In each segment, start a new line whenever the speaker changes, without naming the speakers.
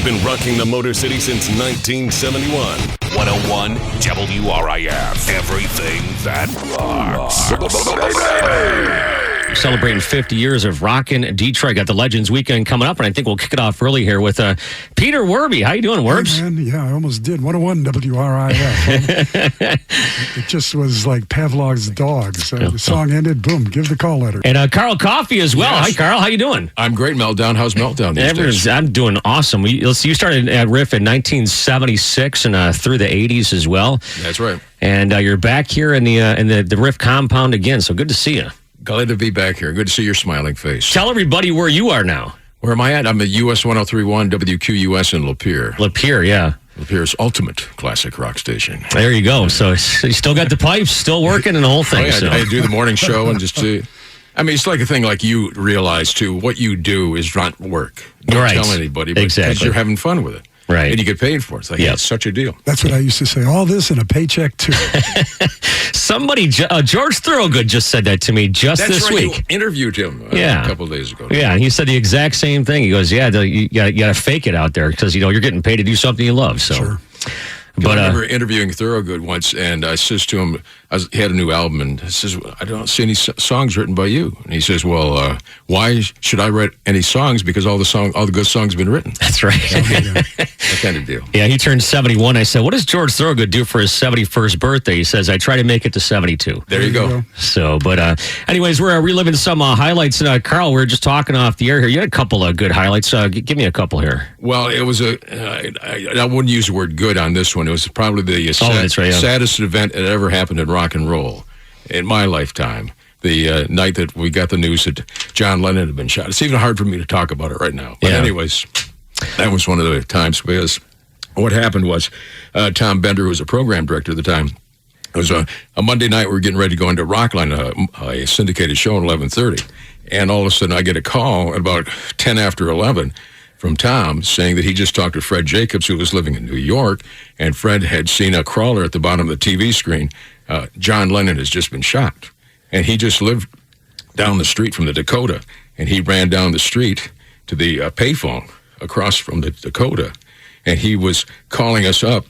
We've been rocking the Motor City since 1971.
101 WRIF. Everything that rocks.
Celebrating 50 years of rockin' Detroit. Got the Legends Weekend coming up, and I think we'll kick it off early here with Peter Werbe. How you doing, Werbs?
Hey, man. Yeah, I almost did. 101 WRIF. It just was like Pavlov's dog. So the song ended, boom, give the call letter.
And Carl Coffey as well.
Yes.
Hi, Carl. How you doing?
I'm great, Meltdown. How's Meltdown these days?
I'm doing awesome. You started at WRIF in 1976 and through the 80s as well.
That's right.
And you're back here in the WRIF compound again, so good to see you.
Glad to be back here. Good to see your smiling face.
Tell everybody where you are now.
Where am I at? I'm at US 1031 WQUS in Lapeer.
Lapeer, yeah.
Lapeer's ultimate classic rock station.
There you go. So you still got the pipes, still working and the whole thing.
Oh, yeah,
so.
I do the morning show and just I mean, it's like a thing like you realize, too. What you do is not work. Don't tell anybody, but because you're having fun with it.
Right.
And you get paid for it. It's like, it's such a deal.
That's what I used to say. All this and a paycheck, too.
Somebody, George Thorogood just said that to me this week.
You interviewed him a couple of days ago.
Yeah, he said the exact same thing. He goes, you got to fake it out there because, you're getting paid to do something you love. So.
Sure.
But I remember interviewing Thorogood once, and I says to him, he had a new album, and I says, I don't see any songs written by you. And he says, well, why should I write any songs? Because all the good songs have been written.
That's right.
That kind of deal.
Yeah, he turned 71. I said, what does George Thorogood do for his 71st birthday? He says, I try to make it to 72.
There you go.
So, but anyways, we're reliving some highlights. Carl, we were just talking off the air here. You had a couple of good highlights. Give me a couple here.
Well, it was I wouldn't use the word good on this one. It was probably the saddest event that ever happened in rock and roll in my lifetime. The night that we got the news that John Lennon had been shot. It's even hard for me to talk about it right now. But anyways, that was one of the times because what happened was Tom Bender, who was a program director at the time, it was a Monday night. We were getting ready to go into Rockline, a syndicated show at 11:30. And all of a sudden I get a call at about 10 after 11 from Tom saying that he just talked to Fred Jacobs, who was living in New York, and Fred had seen a crawler at the bottom of the TV screen. John Lennon has just been shot. And he just lived down the street from the Dakota, and he ran down the street to the payphone across from the Dakota, and he was calling us up,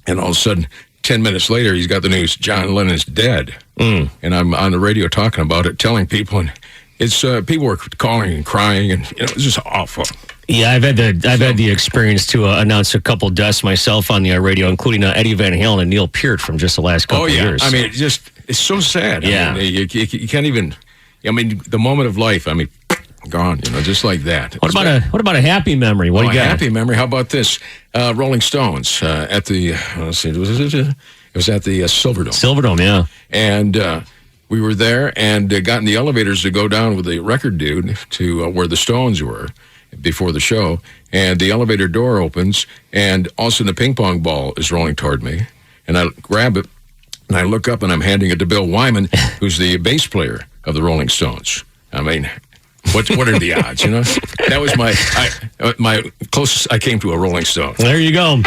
and all of a sudden, 10 minutes later, he's got the news, John Lennon's dead. And I'm on the radio talking about it, telling people, and it's people were calling and crying, and it was just awful.
Yeah, I've had the experience to announce a couple deaths myself on the radio, including Eddie Van Halen and Neil Peart from just the last couple of years.
I mean, it's so sad.
Yeah.
I mean, you can't even, the moment of life, gone, just like that.
What about a happy memory? What do you got?
A happy memory? How about this? Rolling Stones at the, let's see, it was at the Silverdome.
Silverdome, yeah.
And we were there and got in the elevators to go down with the record dude to where the Stones were before the show, and the elevator door opens, and all of a sudden a ping pong ball is rolling toward me, and I grab it, and I look up, and I'm handing it to Bill Wyman, who's the bass player of the Rolling Stones. I mean, what are the odds, That was my closest I came to a Rolling Stone.
There you go.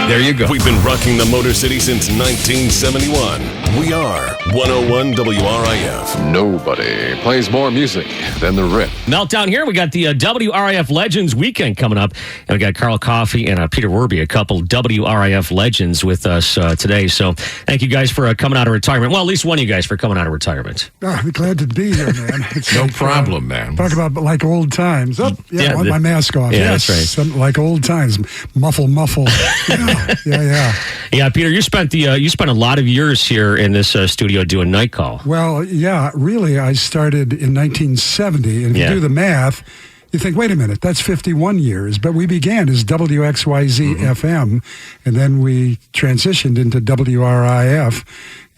There you go.
We've been rocking the Motor City since 1971. We are 101 WRIF.
Nobody plays more music than the WRIF.
Meltdown here. We got the WRIF Legends Weekend coming up. And we got Carl Coffey and Peter Werbe, a couple WRIF legends with us today. So thank you guys for coming out of retirement. Well, at least one of you guys for coming out of retirement.
I'm glad to be here, man. It's
no problem, man.
Talk about like old times. Oh, I want my mask off.
Yeah, that's right.
Something like old times. Muffle.
Yeah, Peter, you spent a lot of years here in this studio doing Night Call.
Well, yeah, really, I started in 1970, and if you do the math, you think, wait a minute, that's 51 years. But we began as WXYZ FM, and then we transitioned into WRIF,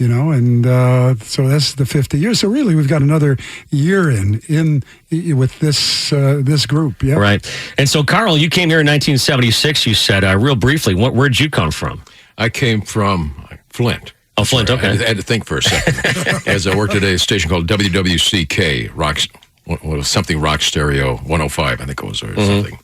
and so that's the 50 years. So really, we've got another year in with this group. Yeah,
right. And so, Carl, you came here in 1976. You said real briefly, where'd you come from?
I came from Flint.
Oh, Flint. Okay.
I had to think for a second. As I worked at a station called WWCK, something rock stereo 105, I think it was, or something.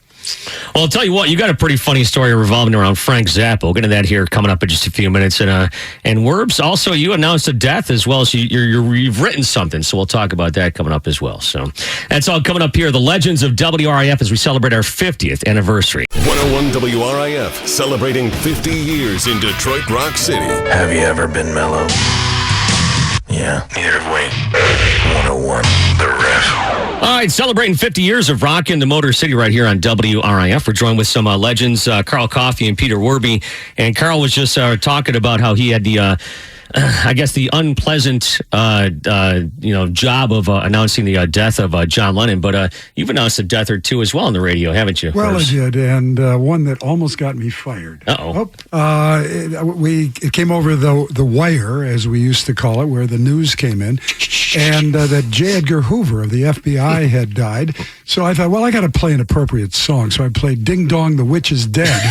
Well, I'll tell you what, you got a pretty funny story revolving around Frank Zappa. We'll get into that here coming up in just a few minutes. And Werbs, also, you announced a death as well, so you've written something, so we'll talk about that coming up as well. So that's all coming up here. The Legends of WRIF as we celebrate our 50th anniversary.
101 WRIF, celebrating 50 years in Detroit Rock City.
Have you ever been mellow? Yeah, neither have we. 101, The RIF.
All right, celebrating 50 years of rock in the Motor City right here on WRIF. We're joined with some legends, Carl Coffey and Peter Werbe. And Carl was just talking about how he had the unpleasant, job of announcing the death of John Lennon. But you've announced a death or two as well on the radio, haven't you?
Well, I did, and one that almost got me fired. It came over the wire, as we used to call it, where the news came in, and that J. Edgar Hoover of the FBI had died. So I thought, well, I got to play an appropriate song. So I played "Ding Dong, the Witch is Dead."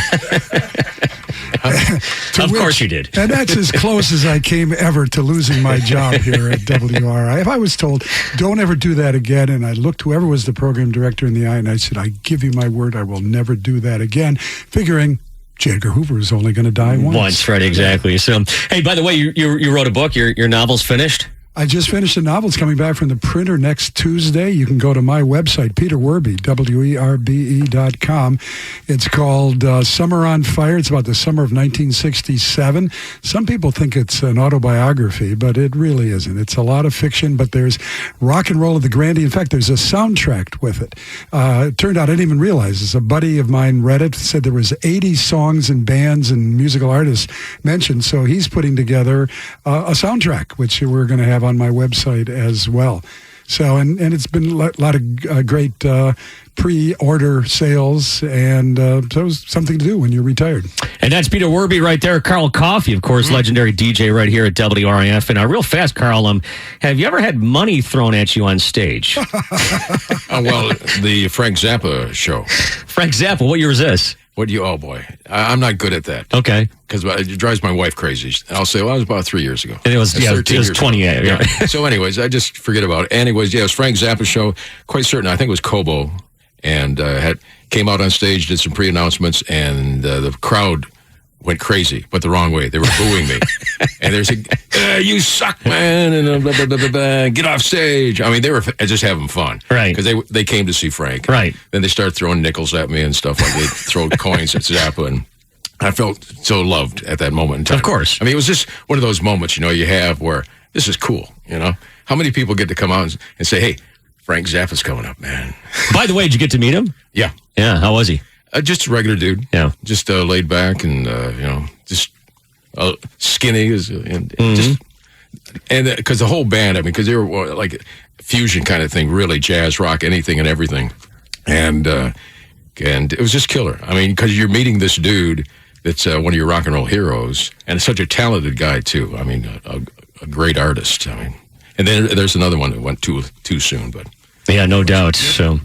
Of course you did.
And that's as close as I came ever to losing my job here at WRI. If I was told, don't ever do that again, and I looked whoever was the program director in the eye, and I said, I give you my word, I will never do that again, figuring J. Edgar Hoover is only going to die once.
Once, right, exactly. So, hey, by the way, you wrote a book. Your novel's finished?
I just finished a novel. It's coming back from the printer next Tuesday. You can go to my website, Peter Werbe, WERBE.com. It's called Summer on Fire. It's about the summer of 1967. Some people think it's an autobiography, but it really isn't. It's a lot of fiction, but there's rock and roll of the grandee. In fact, there's a soundtrack with it. It turned out I didn't even realize this. A buddy of mine read it, said there was 80 songs and bands and musical artists mentioned, so he's putting together a soundtrack, which we're going to have on my website as well. So, and it's been a lot of great pre-order sales, and so it was something to do when you're retired.
And that's Peter Werbe right there. Carl Coffey, of course, legendary DJ right here at WRIF. And real fast, Carl, have you ever had money thrown at you on stage?
Well, the Frank Zappa show.
Frank Zappa, what year was this?
Oh boy, I'm not good at that.
Okay.
Because it drives my wife crazy. I'll say, well, it was about 3 years ago.
And it was 28.
Yeah. So anyways, I just forget about it. Anyways, yeah, it was Frank Zappa show. Quite certain, I think it was Kobo. And came out on stage, did some pre-announcements, and the crowd went crazy, but the wrong way. They were booing me. And they're saying, you suck, man, and blah, blah, blah, blah, blah. Get off stage. I mean, they were just having fun.
Right.
Because they came to see Frank.
Right.
Then they started throwing nickels at me and stuff like they throw coins at Zappa, and I felt so loved at that moment in time.
Of course.
I mean, it was just one of those moments, you have where this is cool, How many people get to come out and say, hey, Frank Zappa's coming up, man. By the way,
did you get to meet him?
Yeah.
Yeah, how was he?
Just a regular dude.
Yeah.
Just laid back and, just skinny. And because the whole band, because they were like fusion kind of thing, really jazz, rock, anything and everything. And it was just killer. I mean, because you're meeting this dude that's one of your rock and roll heroes, and such a talented guy, too. I mean, a great artist. I mean, and then there's another one that went too soon, but.
Yeah, no doubt. So,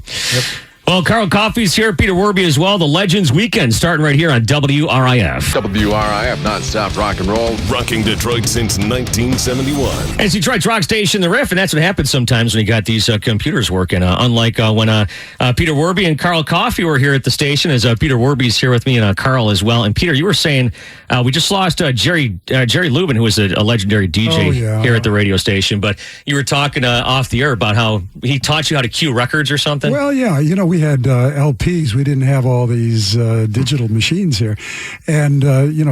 well, Carl Coffey's here, Peter Werbe as well. The Legends Weekend starting right here on WRIF.
WRIF, nonstop rock and roll.
Rocking Detroit since 1971.
And it's Detroit's rock station, the RIF, and that's what happens sometimes when you got these computers working. When Peter Werbe and Carl Coffey were here at the station, as Peter Werbe's here with me and Carl as well. And Peter, you were saying we just lost Jerry Lubin, who was a legendary DJ here at the radio station. But you were talking off the air about how he taught you how to cue records or something.
Well, yeah, we had LPs. We didn't have all these digital machines here. And,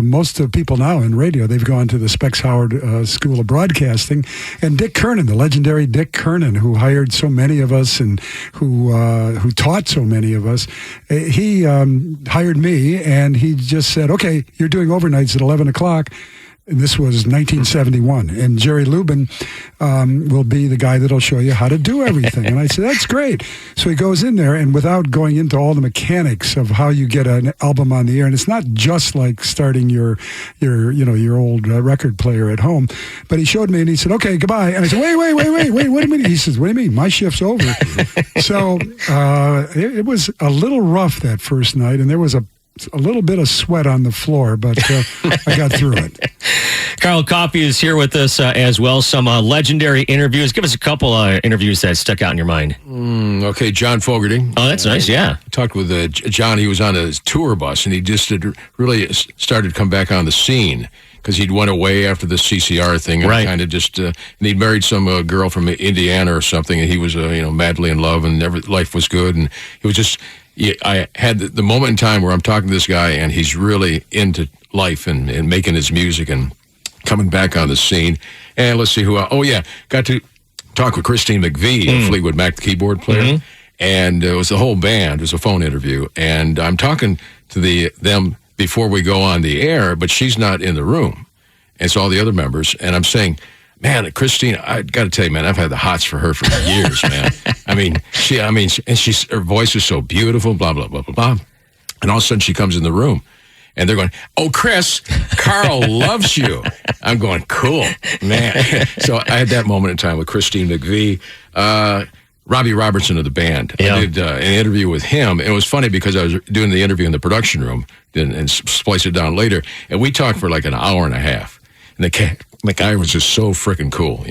most of the people now in radio, they've gone to the Specs Howard School of Broadcasting. And Dick Kernan, the legendary Dick Kernan, who hired so many of us and who taught so many of us, he hired me, and he just said, okay, you're doing overnights at 11 o'clock. And this was 1971. And Jerry Lubin will be the guy that'll show you how to do everything. And I said, that's great. So he goes in there, and without going into all the mechanics of how you get an album on the air, and it's not just like starting your old record player at home, but he showed me, and he said, okay, goodbye. And I said, wait, what do you mean? He says, what do you mean? My shift's over. So it was a little rough that first night, and there was a a little bit of sweat on the floor, but I got through it.
Carl Coffey is here with us as well. Some legendary interviews. Give us a couple interviews that stuck out in your mind.
Okay, John Fogerty.
Oh, that's nice, yeah.
I talked with John. He was on a tour bus, and he just really started to come back on the scene because he'd went away after the CCR thing, and kind of just, and he'd married some girl from Indiana or something, and he was, madly in love, and life was good, and he was just... I had the moment in time where I'm talking to this guy, and he's really into life and making his music and coming back on the scene. And let's see who else. Oh, yeah. Got to talk with Christine McVie of Fleetwood Mac, the keyboard player. And it was the whole band. It was a phone interview. And I'm talking to them before we go on the air, but she's not in the room. And it's all the other members. And I'm saying... Man, Christine, I got to tell you, man, I've had the hots for her for years, man. Her voice is so beautiful, blah, blah, blah, blah, blah. And all of a sudden she comes in the room and they're going, "Oh, Chris, Carl loves you." I'm going, cool, man. So I had that moment in time with Christine McVie. Robbie Robertson of the band. Yeah. I did an interview with him. And it was funny because I was doing the interview in the production room and spliced it down later. And we talked for like an hour and a half. And the guy was just so freaking cool.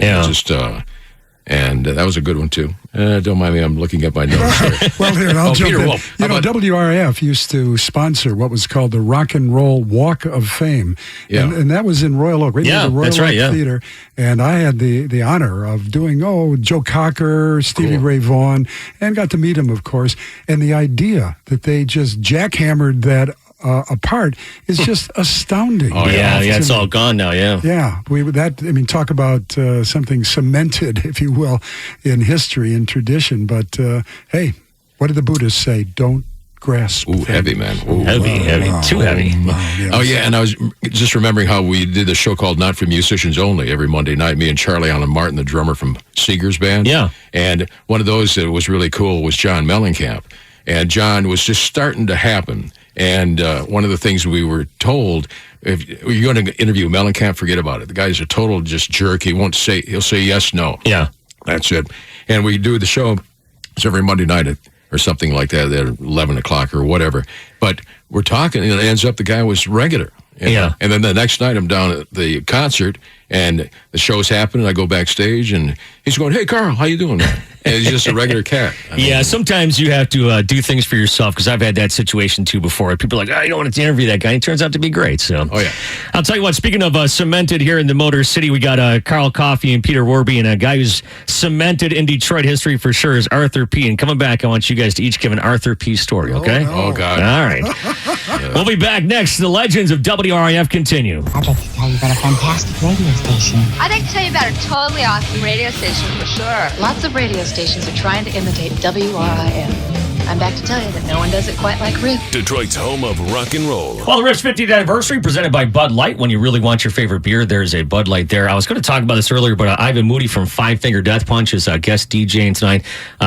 And that was a good one, too. Don't mind me, I'm looking at my notes here.
Well, here, I'll jump Peter in. Wolf. WRIF used to sponsor what was called the Rock and Roll Walk of Fame. Yeah. And that was in Royal Oak, right near the Royal Oak Theater. And I had the honor of doing, Joe Cocker, Stevie Ray Vaughan, and got to meet him, of course. And the idea that they just jackhammered that apart is just astounding.
Oh yeah, it's all gone now. Yeah,
talk about something cemented, if you will, in history and tradition. But hey, what did the Buddhists say? Don't grasp.
Ooh, heavy, man. Ooh.
Heavy, too heavy.
Oh yeah, and I was just remembering how we did a show called Not for Musicians Only every Monday night. Me and Charlie Allen Martin, the drummer from Seeger's band.
Yeah,
and one of those that was really cool was John Mellencamp, and John was just starting to happen. And one of the things we were told, if you're going to interview Mellencamp, forget about it. The guy's a total just jerk. He'll say yes, no.
Yeah.
That's it. And we do the show every Monday night or something like that at 11 o'clock or whatever. But we're talking, and it ends up the guy was regular.
Yeah.
And then the next night I'm down at the concert, and the show's happening. I go backstage, and he's going, "Hey, Carl, how you doing, man?" And he's just a regular cat.
Sometimes you have to do things for yourself, because I've had that situation, too, before. People are like, "I don't want to interview that guy." He turns out to be great. So, I'll tell you what, speaking of cemented here in the Motor City, we got Carl Coffey and Peter Werbe, and a guy who's cemented in Detroit history for sure is Arthur P. And coming back, I want you guys to each give an Arthur P. story, okay?
Oh, God.
All right. We'll be back next. The legends of WRIF continue.
I'd like to tell you about a fantastic radio station.
I'd like to tell you about a totally awesome radio station for sure.
Lots of radio stations are trying to imitate WRIF. I'm back to tell you that no one does it quite like RIF.
Detroit's home of rock and roll.
Well, the RIF's 50th anniversary presented by Bud Light. When you really want your favorite beer, there's a Bud Light there. I was going to talk about this earlier, but Ivan Moody from Five Finger Death Punch is guest DJing tonight,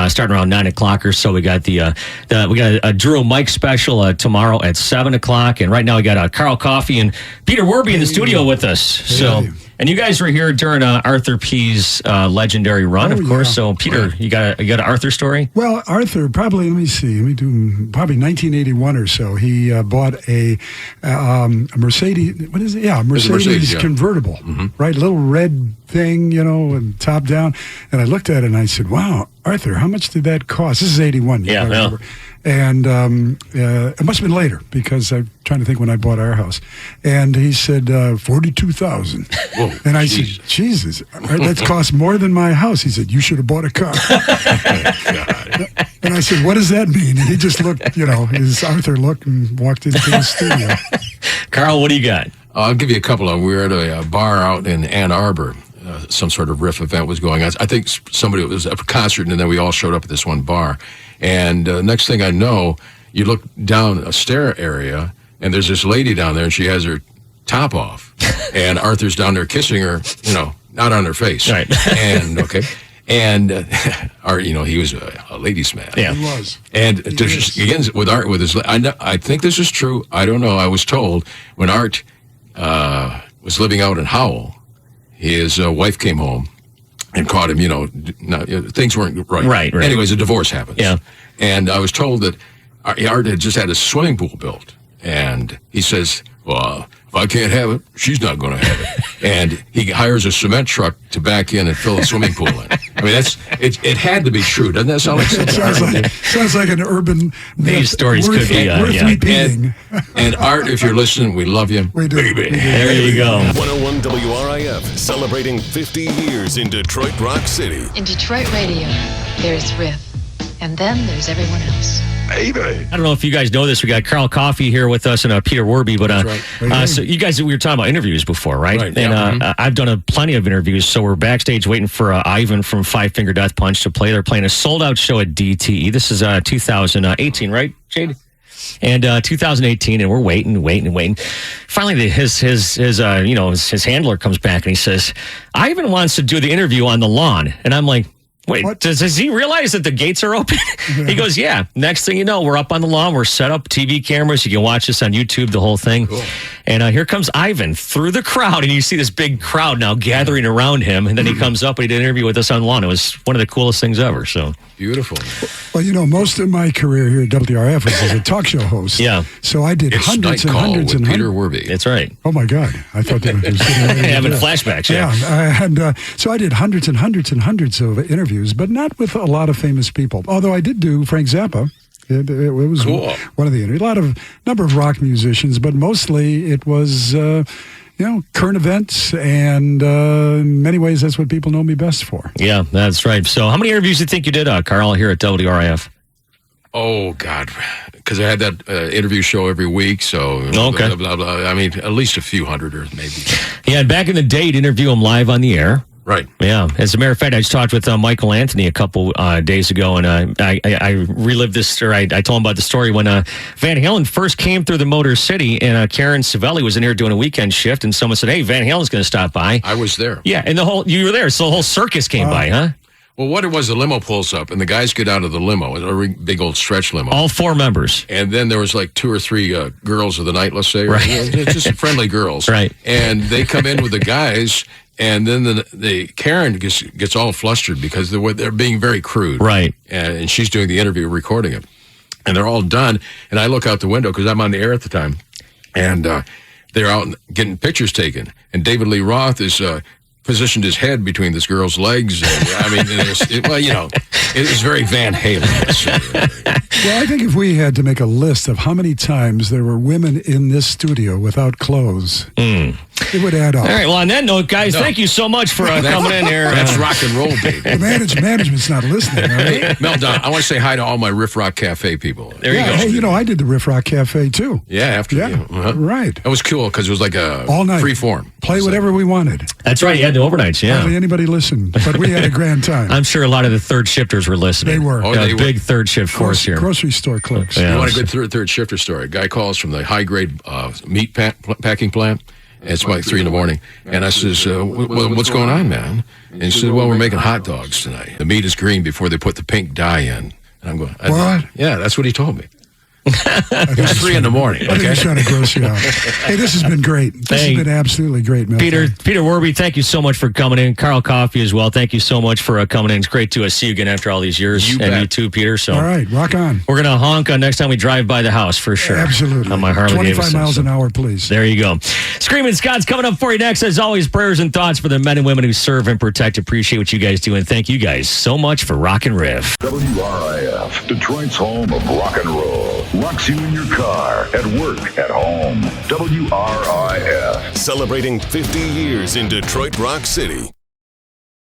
starting around 9 o'clock or so. We got we got a Drew and Mike special tomorrow at 7 o'clock, and right now we got Carl Coffey and Peter Werbe in the studio with us. So. And you guys were here during Arthur P.'s legendary run, of course. So, Peter, you got an Arthur story?
Well, Arthur, probably, let me do probably 1981 or so. He bought a Mercedes, what is it? Yeah, Mercedes convertible, right? Little red thing, and top down. And I looked at it and I said, "Wow, Arthur, how much did that cost?" This is 81.
Yeah, I remember.
And it must have been later, because I'm trying to think when I bought our house. And he said, $42,000. And I said, "Jesus, that cost more than my house." He said, "You should have bought a car." And I said, "What does that mean?" And he just looked, his Arthur looked and walked into the studio.
Carl, what do you got?
I'll give you a couple of. We were at a bar out in Ann Arbor. Some sort of RIF event was going on. I think it was a concert, and then we all showed up at this one bar. And next thing I know, you look down a stair area, and there's this lady down there, and she has her top off. And Arthur's down there kissing her, not on her face.
Right.
And, And he was a ladies' man.
Yeah,
he was.
And again, with his, I think this is true. I don't know. I was told when Art was living out in Howell, his wife came home and caught him. Things weren't right.
Right.
Anyways, a divorce happens.
Yeah.
And I was told that Art had just had a swimming pool built. And he says, well, if I can't have it, she's not going to have it. And he hires a cement truck to back in and fill a swimming pool in. I mean, it had to be true. Doesn't that sound like something?
Sounds like an urban
These stories could be,
repeating.
And Art, if you're listening, we love you.
We do.
Baby.
There you go.
101 WRIF, celebrating 50 years in Detroit Rock City.
In Detroit radio, there's WRIF. And then there's everyone else.
I don't know if you guys know this. We got Carl Coffey here with us and Peter Werbe. But so you guys, we were talking about interviews before, right?
Right.
And I've done plenty of interviews. So we're backstage waiting for Ivan from Five Finger Death Punch to play. They're playing a sold-out show at DTE. This is 2018, right, Jade? And 2018, and we're waiting. Finally, his handler comes back and he says, Ivan wants to do the interview on the lawn. And I'm like, wait, does he realize that the gates are open? He goes, yeah. Next thing you know, we're up on the lawn. We're set up TV cameras. You can watch this on YouTube, the whole thing. Cool. And here comes Ivan through the crowd. And you see this big crowd now gathering around him. And then he comes up and he did an interview with us on the lawn. It was one of the coolest things ever. So
beautiful.
Well, most of my career here at WRIF was as a talk show host.
Yeah.
So I did hundreds and hundreds and
Peter
hundreds.
Werbe.
That's right.
Oh, my God. I thought they were
having flashbacks.
Yeah. So I did hundreds and hundreds and hundreds of interviews, but not with a lot of famous people. Although I did do Frank Zappa. It was
cool.
One of the interviews. Number of rock musicians, but mostly it was, current events, and in many ways that's what people know me best for.
Yeah, that's right. So how many interviews do you think you did, Carl, here at WRIF?
Oh, God. Because I had that interview show every week, so
okay.
Blah, blah, blah. I mean, at least a few hundred or maybe.
Yeah, and back in the day, you'd interview him live on the air.
Right.
Yeah. As a matter of fact, I just talked with Michael Anthony a couple days ago, and I relived this, or I told him about the story when Van Halen first came through the Motor City, and Karen Savelli was in here doing a weekend shift, and someone said, hey, Van Halen's going to stop by.
I was there.
Yeah, and you were there, so the whole circus came by, huh?
Well, what it was, the limo pulls up, and the guys get out of the limo, a big old stretch limo.
All four members.
And then there was like 2 or 3 girls of the night, let's say.
Right.
Just friendly girls.
Right.
And they come in with the guys, and then the Karen gets all flustered because they're being very crude.
Right.
And she's doing the interview, recording it. And they're all done, and I look out the window because I'm on the air at the time, and they're out getting pictures taken. And David Lee Roth is... positioned his head between this girl's legs. And, I mean, it was very Van Halen.
Well, I think if we had to make a list of how many times there were women in this studio without clothes, it would add up.
All right. Well, on that note, guys, thank you so much for coming in here.
That's rock and roll, baby.
The management's not listening, right?
Meltdown, I want to say hi to all my Riff Rock Cafe people.
There you go.
Hey, I did the Riff Rock Cafe, too.
Yeah, after you. Uh-huh.
Right.
That was cool because it was like a
all night
free form.
Play whatever we wanted.
That's right. You had the overnights, yeah.
Hardly anybody listened, but we had a grand time.
I'm sure a lot of the third shifters were listening.
They were.
Big third shift force here.
Grocery store clerks.
Yeah.
You want a good third shifter story? A guy calls from the high-grade meat packing plant. And it's like 3 a.m. And I says, what's going on, man? And he says, well, we're making hot dogs tonight. The meat is green before they put the pink dye in. And I'm going,
what?
Yeah, that's what he told me. It was 3 a.m.
I think he's trying to gross you out. Hey, this has been great. This has been absolutely great, Mel.
Peter Werbe, thank you so much for coming in. Carl Coffey as well. Thank you so much for coming in. It's great to see you again after all these years. You too, Peter. So,
all right, rock on.
We're going to honk next time we drive by the house for sure.
Absolutely.
On my Harley
25
Davidson.
miles an hour, please.
There you go. Screaming Scott's coming up for you next. As always, prayers and thoughts for the men and women who serve and protect. Appreciate what you guys do, and thank you guys so much for Rockin' Riff.
WRIF, Detroit's home of rock and roll. Rocks you in your car, at work, at home. WRIF.
Celebrating 50 years in Detroit Rock City.